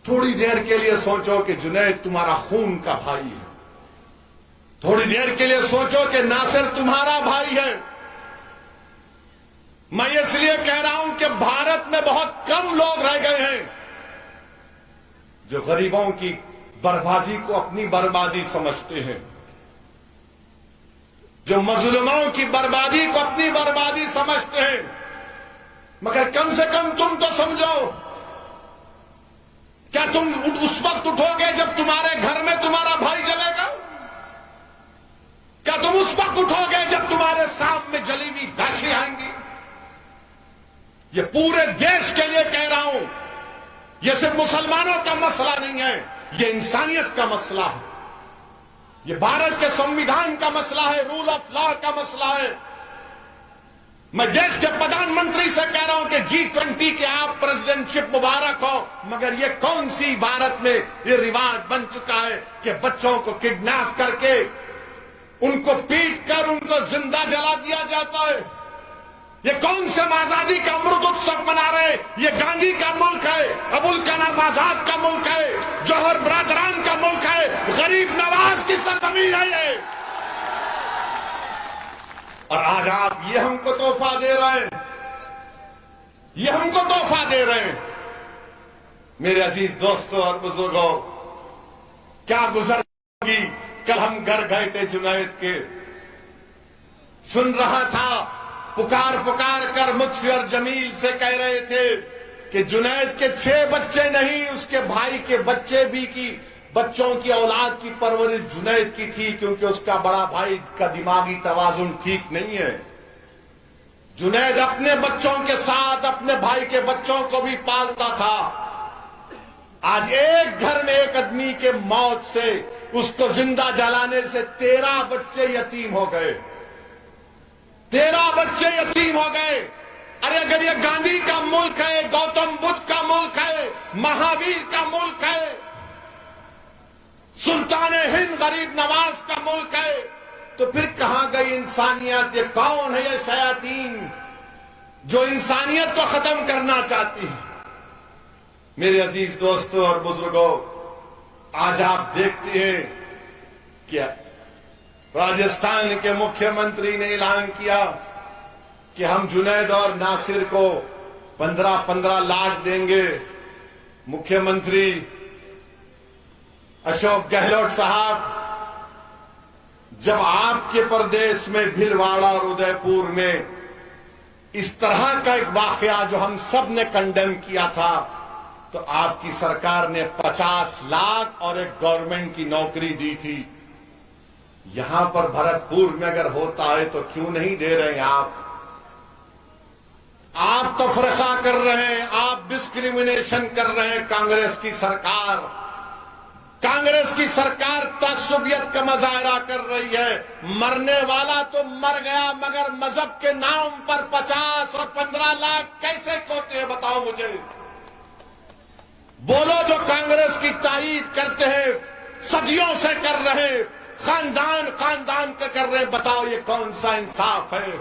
تھوڑی دیر کے لیے سوچو کہ جنید تمہارا خون کا بھائی ہے، تھوڑی دیر کے لیے سوچو کہ ناصر تمہارا بھائی ہے۔ میں اس لیے کہہ رہا ہوں کہ بھارت میں بہت کم لوگ رہ گئے ہیں جو غریبوں کی بربادی کو اپنی بربادی سمجھتے ہیں، جو مظلوموں کی بربادی کو اپنی بربادی سمجھتے ہیں۔ مگر کم سے کم تم تو سمجھو، کیا تم اس وقت اٹھو گے جب تمہارے گھر میں تمہارا بھائی جلے گا؟ کیا تم اس وقت اٹھو گے جب تمہارے سامنے جلی ہوئی لاشیں آئیں گی؟ یہ پورے دیش کے لیے کہہ رہا ہوں، یہ صرف مسلمانوں کا مسئلہ نہیں ہے، یہ انسانیت کا مسئلہ ہے، یہ بھارت کے سمویدھان کا مسئلہ ہے، رول آف لا کا مسئلہ ہے۔ میں دیش کے پردھان منتری سے کہہ رہا ہوں کہ G20 کے آپ پریزیڈنٹ شپ مبارک ہو، مگر یہ کون سی بھارت میں یہ رواج بن چکا ہے کہ بچوں کو کڈنیپ کر کے ان کو پیٹ کر ان کو زندہ جلا دیا جاتا ہے؟ یہ کون سے آزادی کا امرت اتسو منا رہے؟ یہ گاندھی کا ملک ہے، ابوالکلام آزاد کا ملک ہے، جوہر برادران کا ملک ہے، غریب نواز کی سرزمین ہے یہ۔ اور آج آپ یہ ہم کو تحفہ دے رہے ہیں، یہ ہم کو تحفہ دے رہے ہیں۔ میرے عزیز دوستوں اور بزرگوں، کیا گزر گی؟ کل ہم گھر گئے تھے جنید کے، سن رہا تھا، پکار کر مجھ سے اور جمیل سے کہہ رہے تھے کہ جنید کے 6 بچے نہیں، اس کے بھائی کے بچے بھی کی بچوں کی اولاد کی پرورش جنید کی تھی، کیونکہ اس کا بڑا بھائی کا دماغی توازن ٹھیک نہیں ہے۔ جنید اپنے بچوں کے ساتھ اپنے بھائی کے بچوں کو بھی پالتا تھا۔ آج ایک گھر میں ایک آدمی کے موت سے، اس کو زندہ جلانے سے 13 بچے یتیم ہو گئے، 13 بچے یتیم ہو گئے۔ ارے اگر یہ گاندھی کا ملک ہے، گوتم بدھ کا ملک ہے، مہاویر کا ملک ہے، سلطان ہند غریب نواز کا ملک ہے، تو پھر کہاں گئی انسانیت؟ یہ کون ہے یہ شیاطین جو انسانیت کو ختم کرنا چاہتی ہے؟ میرے عزیز دوستوں اور بزرگوں، آج آپ دیکھتے ہیں کہ راجستھان کے مکھیہ منتری نے اعلان کیا کہ ہم جنید اور ناصر کو 15 لاکھ دیں گے۔ مکھیہ منتری اشوک گہلوٹ صاحب، جب آپ کے پردیش میں بھلواڑہ اور ادے پور میں اس طرح کا ایک واقعہ جو ہم سب نے کنڈیم کیا تھا، تو آپ کی سرکار نے 50 لاکھ اور ایک گورنمنٹ کی نوکری دی تھی۔ یہاں پر بھرتپور میں اگر ہوتا ہے تو کیوں نہیں دے رہے ہیں آپ تفرقہ کر رہے ہیں، آپ ڈسکریمنیشن کر رہے ہیں۔ کانگریس کی سرکار تعصبیت کا مظاہرہ کر رہی ہے۔ مرنے والا تو مر گیا، مگر مذہب کے نام پر 50 اور 15 لاکھ کیسے کھوتے ہیں؟ بتاؤ مجھے۔ بولو جو کانگریس کی تائید کرتے ہیں، صدیوں سے کر رہے، خاندان کا کر رہے، بتاؤ یہ کون سا انصاف ہے؟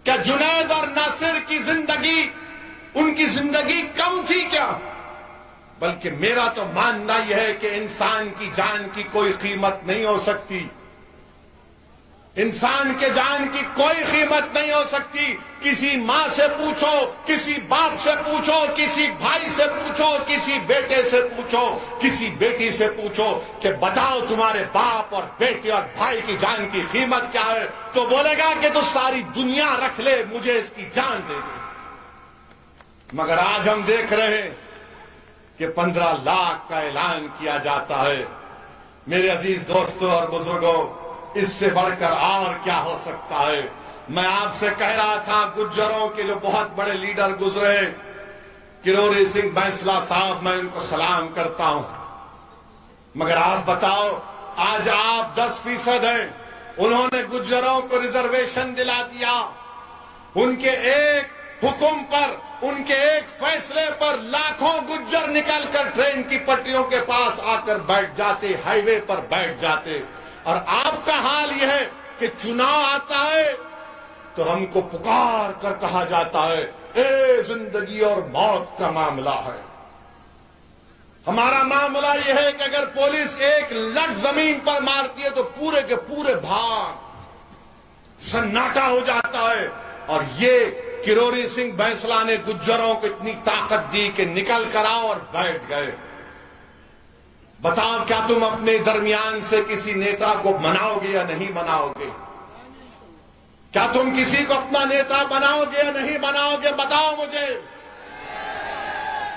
کیا جنید اور ناصر کی زندگی، ان کی زندگی کم تھی کیا؟ بلکہ میرا تو ماننا یہ ہے کہ انسان کی جان کی کوئی قیمت نہیں ہو سکتی۔ انسان کے جان کی کوئی قیمت نہیں ہو سکتی. کسی ماں سے پوچھو, کسی باپ سے پوچھو, کسی بھائی سے پوچھو, کسی بیٹے سے پوچھو, کسی بیٹی سے پوچھو کہ بتاؤ تمہارے باپ اور بیٹے اور بھائی کی جان کی قیمت کیا ہے, تو بولے گا کہ تو ساری دنیا رکھ لے, مجھے اس کی جان دے دے. مگر آج ہم دیکھ رہے ہیں کہ 15 لاکھ کا اعلان کیا جاتا ہے. میرے عزیز دوستوں اور بزرگوں, اس سے بڑھ کر اور کیا ہو سکتا ہے؟ میں آپ سے کہہ رہا تھا گجروں کے جو بہت بڑے لیڈر گزرے, کروری سنگھ بینسلا صاحب, میں ان کو سلام کرتا ہوں. مگر آپ بتاؤ, آج آپ 10% ہیں. انہوں نے گجروں کو ریزرویشن دلا دیا. ان کے ایک حکم پر, ان کے ایک فیصلے پر لاکھوں گجر نکل کر ٹرین کی پٹریوں کے پاس آ کر بیٹھ جاتے, ہائی وے پر بیٹھ جاتے. اور آپ کا حال یہ ہے کہ چناؤ آتا ہے تو ہم کو پکار کر کہا جاتا ہے اے زندگی اور موت کا معاملہ ہے. ہمارا معاملہ یہ ہے کہ اگر پولیس ایک لٹ زمین پر مارتی ہے تو پورے کے پورے بھاگ, سناٹا ہو جاتا ہے. اور یہ کروری سنگھ بینسلا نے گجروں کو اتنی طاقت دی کہ نکل کر آؤ اور بیٹھ گئے. بتاؤ کیا تم اپنے درمیان سے کسی نیتا کو مناؤ گے یا نہیں مناؤ گے؟ کیا تم کسی کو اپنا نیتا بناؤ گے یا نہیں بناؤ گے؟ بتاؤ مجھے.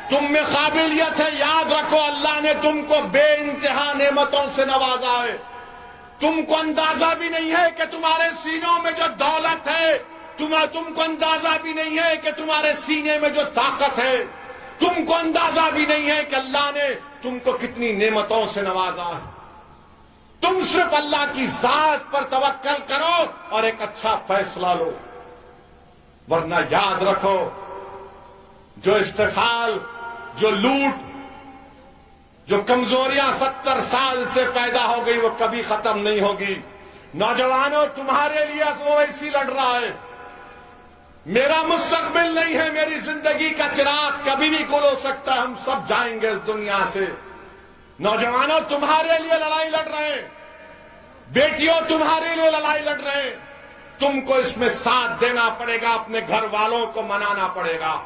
تم میں قابلیت ہے, یاد رکھو اللہ نے تم کو بے انتہا نعمتوں سے نوازا ہے. تم کو اندازہ بھی نہیں ہے کہ تمہارے سینوں میں جو دولت ہے, تم کو اندازہ بھی نہیں ہے کہ تمہارے سینے میں جو طاقت ہے, تم کو اندازہ بھی نہیں ہے کہ اللہ نے تم کو کتنی نعمتوں سے نوازا ہے. تم صرف اللہ کی ذات پر توکل کرو اور ایک اچھا فیصلہ لو. ورنہ یاد رکھو, جو استحصال, جو لوٹ, جو کمزوریاں 70 سال سے پیدا ہو گئی وہ کبھی ختم نہیں ہوگی. نوجوانوں, تمہارے لیے اویسی لڑ رہا ہے. میرا مستقبل نہیں ہے, میری زندگی کا چراغ کبھی بھی گل ہو سکتا ہے, ہم سب جائیں گے اس دنیا سے. نوجوانوں, تمہارے لیے لڑائی لڑ رہے ہیں. بیٹیوں, تمہارے لیے لڑائی لڑ رہے ہیں. تم کو اس میں ساتھ دینا پڑے گا, اپنے گھر والوں کو منانا پڑے گا.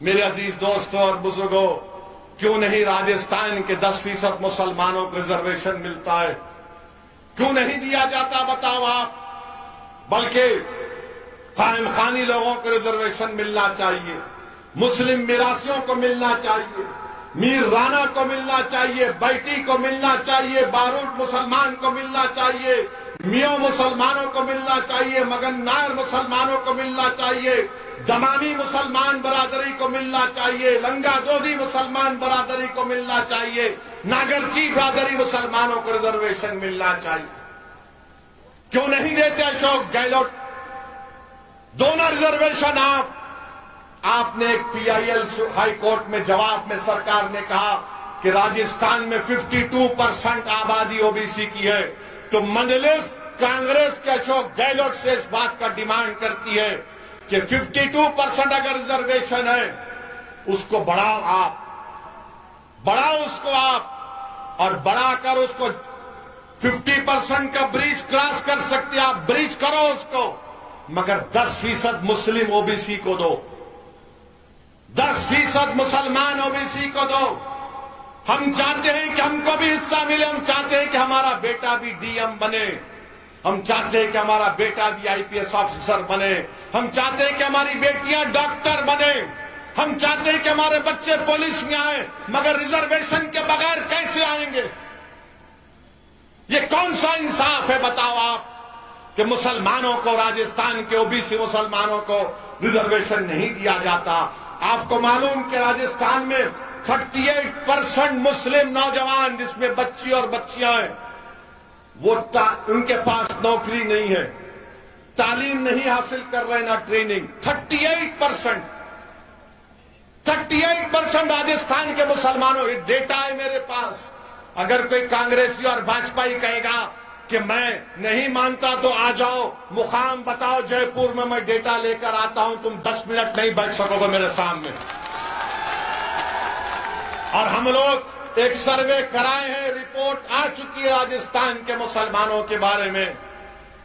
میرے عزیز دوستوں اور بزرگوں, کیوں نہیں راجستھان کے 10% مسلمانوں کو ریزرویشن ملتا ہے؟ کیوں نہیں دیا جاتا بتاؤ آپ؟ بلکہ قائم خانی لوگوں کو ریزرویشن ملنا چاہیے, مسلم میراثیوں کو ملنا چاہیے, میر رانا کو ملنا چاہیے, بیٹی کو ملنا چاہیے, باروٹ مسلمان کو ملنا چاہیے, میوں مسلمانوں کو ملنا چاہیے, مگن نائر مسلمانوں کو ملنا چاہیے, دمانی مسلمان برادری کو ملنا چاہیے, لنگا دودی مسلمان برادری کو ملنا چاہیے, ناگرچی برادری مسلمانوں کو ریزرویشن ملنا چاہیے. کیوں نہیں دیتے اشوک گہلوٹ دونوں ریزرویشن؟ آپ نے ایک PIL ہائی کورٹ میں جواب میں سرکار نے کہا کہ راجستھان میں 52% آبادی OBC کی ہے, تو مجلس کانگریس کے اشوک گہلوٹ سے اس بات کا ڈیمانڈ کرتی ہے کہ 52% اگر ریزرویشن ہے اس کو بڑھاؤ, بڑھاؤ اس کو آپ, اور بڑھا کر اس کو 50% کا بریج کراس کر سکتے, آپ بریج کرو اس کو, مگر 10% مسلم OBC کو دو, 10% مسلمان OBC کو دو. ہم چاہتے ہیں کہ ہم کو بھی حصہ ملے, ہم چاہتے ہیں کہ ہمارا بیٹا بھی DM بنے, ہم چاہتے ہیں کہ ہمارا بیٹا بھی IPS آفیسر بنے, ہم چاہتے ہیں کہ ہماری بیٹیاں ڈاکٹر بنے, ہم چاہتے ہیں کہ ہمارے بچے پولیس میں آئیں, مگر ریزرویشن کے بغیر کیسے آئیں گے؟ یہ کون سا انصاف ہے بتاؤ آپ کہ مسلمانوں کو, راجستھان کے OBC مسلمانوں کو ریزرویشن نہیں دیا جاتا؟ آپ کو معلوم کہ راجستھان میں 38% مسلم نوجوان, جس میں بچی اور بچیاں ہیں, وہ ان کے پاس نوکری نہیں ہے, تعلیم نہیں حاصل کر رہے, نہ ٹریننگ. 38% راجستھان کے مسلمانوں, یہ ڈیٹا ہے میرے پاس. اگر کوئی کانگریسی اور بھاجپائی کہے گا کہ میں نہیں مانتا تو آ جاؤ, مقام بتاؤ جے پور میں ڈیٹا لے کر آتا ہوں, تم 10 منٹ نہیں بیٹھ سکو گے میرے سامنے. اور ہم لوگ ایک سروے کرائے ہیں, رپورٹ آ چکی ہے راجستھان کے مسلمانوں کے بارے میں.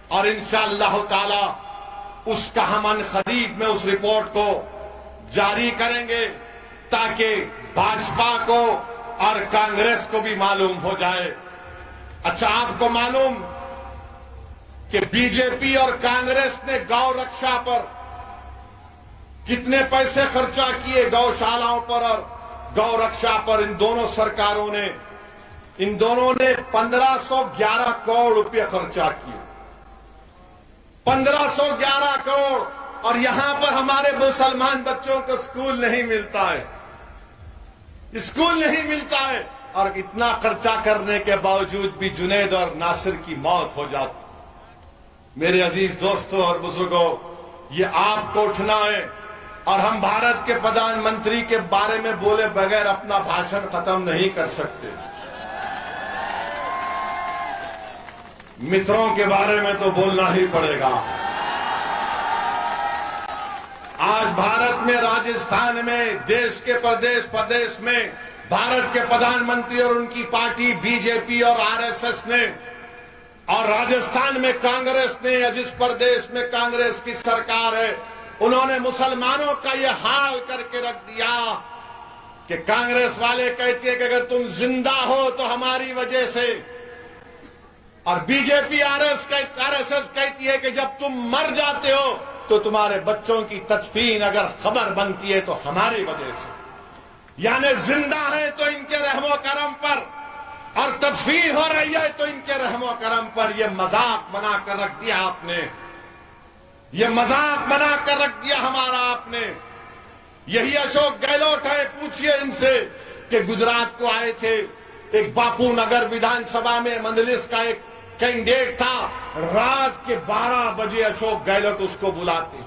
اور انشاءاللہ تعالی اس کا ہم ان قریب میں اس رپورٹ کو جاری کریں گے تاکہ بھاجپا کو اور کانگریس کو بھی معلوم ہو جائے۔ اچھا، آپ کو معلوم کہ بی جے پی اور کانگریس نے گو رکشا پر کتنے پیسے خرچہ کیے، گوشالاؤں پر اور گو رکشا پر؟ ان دونوں سرکاروں نے 1511 کروڑ روپے خرچہ کیے، 1511 کروڑ، اور یہاں پر ہمارے مسلمان بچوں کو اسکول نہیں ملتا ہے، اسکول نہیں ملتا ہے، اور اتنا خرچہ کرنے کے باوجود بھی جنید اور ناصر کی موت ہو جاتی۔ میرے عزیز دوستوں اور بزرگوں، یہ آپ کو اٹھنا ہے، اور ہم بھارت کے پردھان منتری کے بارے میں بولے بغیر اپنا بھاشن ختم نہیں کر سکتے۔ متروں کے بارے میں تو بولنا ہی پڑے گا۔ آج بھارت میں، راجستھان میں، دیش کے پردیش میں بھارت کے پردھان منتری اور ان کی پارٹی بی جے پی اور آر ایس ایس نے، اور راجستھان میں کانگریس نے، یا جس پردیش میں کانگریس کی سرکار ہے، انہوں نے مسلمانوں کا یہ حال کر کے رکھ دیا کہ کانگریس والے کہتے ہیں کہ اگر تم زندہ ہو تو ہماری وجہ سے، اور B J P R S S کہتی ہے کہ جب تم مر جاتے ہو تو تمہارے بچوں کی تدفین اگر خبر بنتی ہے تو ہماری وجہ سے۔ یعنی زندہ ہے تو ان کے رحم و کرم پر، اور تدفین ہو رہی ہے تو ان کے رحم و کرم پر۔ یہ مذاق بنا کر رکھ دیا آپ نے، یہ مذاق بنا کر رکھ دیا ہمارا آپ نے۔ یہی اشوک گہلوٹ ہے، پوچھئے ان سے کہ گجرات کو آئے تھے، ایک باپو نگر ودھان سبھا میں مجلس کا ایک کینڈیڈیٹ تھا، رات کے 12 بجے اشوک گہلوٹ اس کو بلاتے،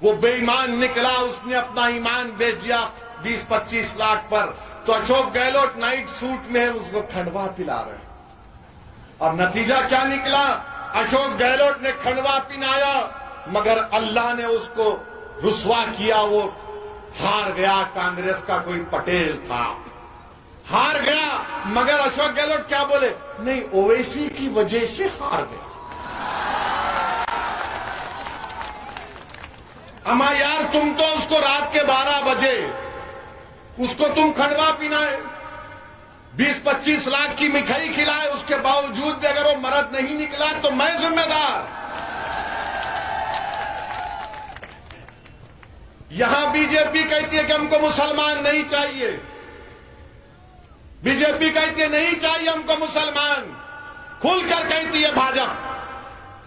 وہ بے ایمان نکلا، اس نے اپنا ایمان بیچ دیا 20-25 لاکھ پر، تو اشوک گہلوٹ نائٹ سوٹ میں اس کو کھنڈوا پلا رہے، اور نتیجہ کیا نکلا؟ اشوک گہلوٹ نے کھنڈوا پلایا، مگر اللہ نے اس کو رسوا کیا، وہ ہار گیا۔ کانگریس کا کوئی پٹیل تھا، ہار گیا، مگر اشوک گہلوٹ کیا بولے؟ نہیں، اویسی کی وجہ سے ہار گیا۔ اما یار، تم تو اس کو رات کے 12 بجے اس کو تم کھنڈوا پینائے، 20-25 لاکھ کی مٹھائی کھلائے، اس کے باوجود بھی اگر وہ مرد نہیں نکلا تو میں ذمہ دار۔ یہاں بی جے پی کہتی ہے کہ ہم کو مسلمان نہیں چاہیے، بی جے پی کہتی ہے نہیں چاہیے ہم کو مسلمان، کھل کر کہتی ہے بھاجپا۔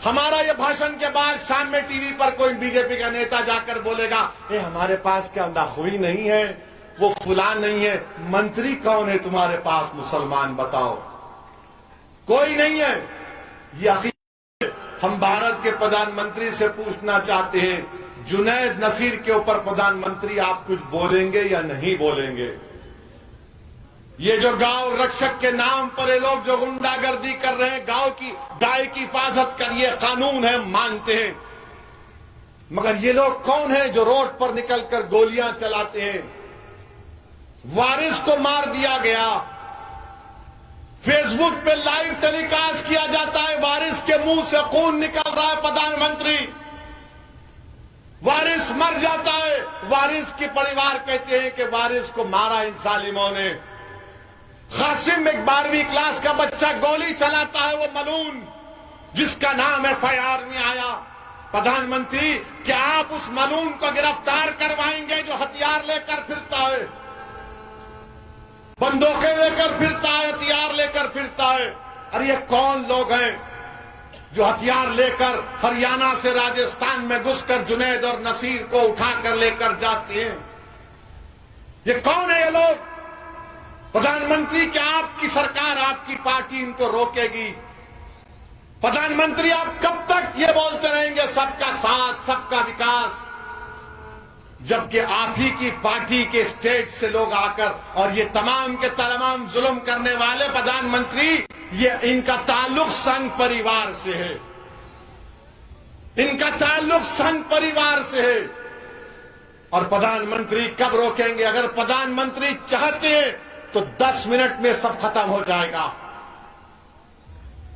ہمارا یہ بھاشن کے بعد شام میں ٹی وی پر کوئی بی جے پی کا نیتا جا کر بولے گا ہمارے پاس کیا ناخوئی نہیں ہے، وہ فلان نہیں ہے۔ منتری کون ہے تمہارے پاس مسلمان؟ بتاؤ، کوئی نہیں ہے۔ یہ عقیدہ ہم بھارت کے پردھان منتری سے پوچھنا چاہتے ہیں، جنید نصیر کے اوپر پردھان منتری آپ کچھ بولیں گے یا نہیں بولیں گے؟ یہ جو گاؤں رکشک کے نام پر یہ لوگ جو غنڈہ گردی کر رہے ہیں، گاؤں کی گائے کی حفاظت کر، یہ قانون ہے، مانتے ہیں، مگر یہ لوگ کون ہیں جو روڈ پر نکل کر گولیاں چلاتے ہیں؟ وارث کو مار دیا گیا، فیس بک پہ لائیو ٹیلی کاسٹ کیا جاتا ہے، وارث کے منہ سے خون نکل رہا ہے، پردھان منتری وارث مر جاتا ہے، وارث کی پریوار کہتے ہیں کہ وارث کو مارا ان ظالموں نے۔ قاسم ایک 12ویں کلاس کا بچہ گولی چلاتا ہے، وہ ملون جس کا نام ایف آئی آر میں آیا۔ پردھان منتری، کیا آپ اس ملون کو گرفتار کروائیں گے جو ہتھیار لے کر پھرتا ہے، بندوقیں لے کر پھرتا ہے، ہتھیار لے کر پھرتا ہے؟ اور یہ کون لوگ ہیں جو ہتھیار لے کر ہریانہ سے راجستھان میں گھس کر جنید اور نصیر کو اٹھا کر لے کر جاتے ہیں؟ یہ کون ہے یہ لوگ؟ پردھان منتری، کیا آپ کی سرکار، آپ کی پارٹی ان کو روکے گی؟ پردھان منتری، آپ کب تک یہ بولتے رہیں گے سب کا ساتھ، سب کا وکاس، جبکہ آپ ہی کی پارٹی کے اسٹیٹ سے لوگ آ کر، اور یہ تمام کے تمام ظلم کرنے والے پردھان منتری، یہ ان کا تعلق سنگھ پریوار سے ہے، ان کا تعلق سنگھ پریوار سے ہے۔ اور پردھان منتری کب روکیں گے؟ اگر پردھان منتری چاہتے ہیں تو 10 منٹ میں سب ختم ہو جائے گا۔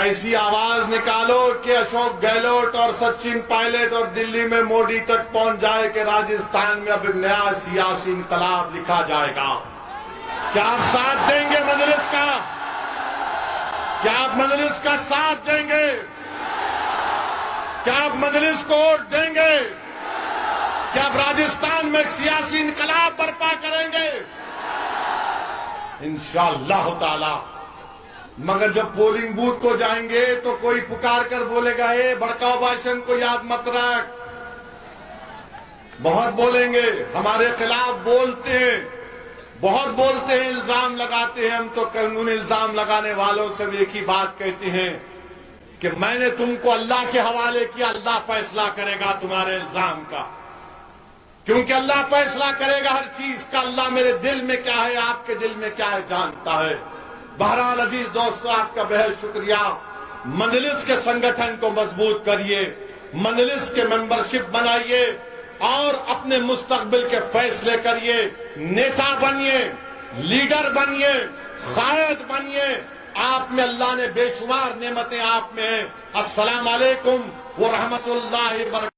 ایسی آواز نکالو کہ اشوک گہلوٹ اور سچن پائلٹ اور دلی میں موڈی تک پہنچ جائے کہ راجستھان میں اب ایک نیا سیاسی انقلاب لکھا جائے گا. کیا آپ ساتھ دیں گے مجلس کا؟ کیا آپ مجلس کا ساتھ دیں گے؟ کیا آپ مجلس کو ووٹ دیں گے؟ کیا آپ راجستھان میں سیاسی انقلاب برپا کریں گے؟ انشاءاللہ تعالی. مگر جب پولنگ بوتھ کو جائیں گے تو کوئی پکار کر بولے گا اے بھڑکاؤ بھاشن کو یاد مت رکھ. بہت بولیں گے، ہمارے خلاف بولتے ہیں، بہت بولتے ہیں، الزام لگاتے ہیں. ہم تو قانون الزام لگانے والوں سے بھی ایک ہی بات کہتے ہیں کہ میں نے تم کو اللہ کے حوالے کیا، اللہ فیصلہ کرے گا تمہارے الزام کا، کیونکہ اللہ فیصلہ کرے گا ہر چیز کا. اللہ میرے دل میں کیا ہے، آپ کے دل میں کیا ہے جانتا ہے. بہرحال عزیز دوستو، آپ کا بہت شکریہ. مجلس کے سنگٹھن کو مضبوط کریے، مجلس کے ممبرشپ بنائیے اور اپنے مستقبل کے فیصلے کریے. نیتا بنیے، لیڈر بنیے، قائد بنیے. آپ میں اللہ نے بے شمار نعمتیں آپ میں ہیں. السلام علیکم ورحمۃ اللہ وبرکاتہ.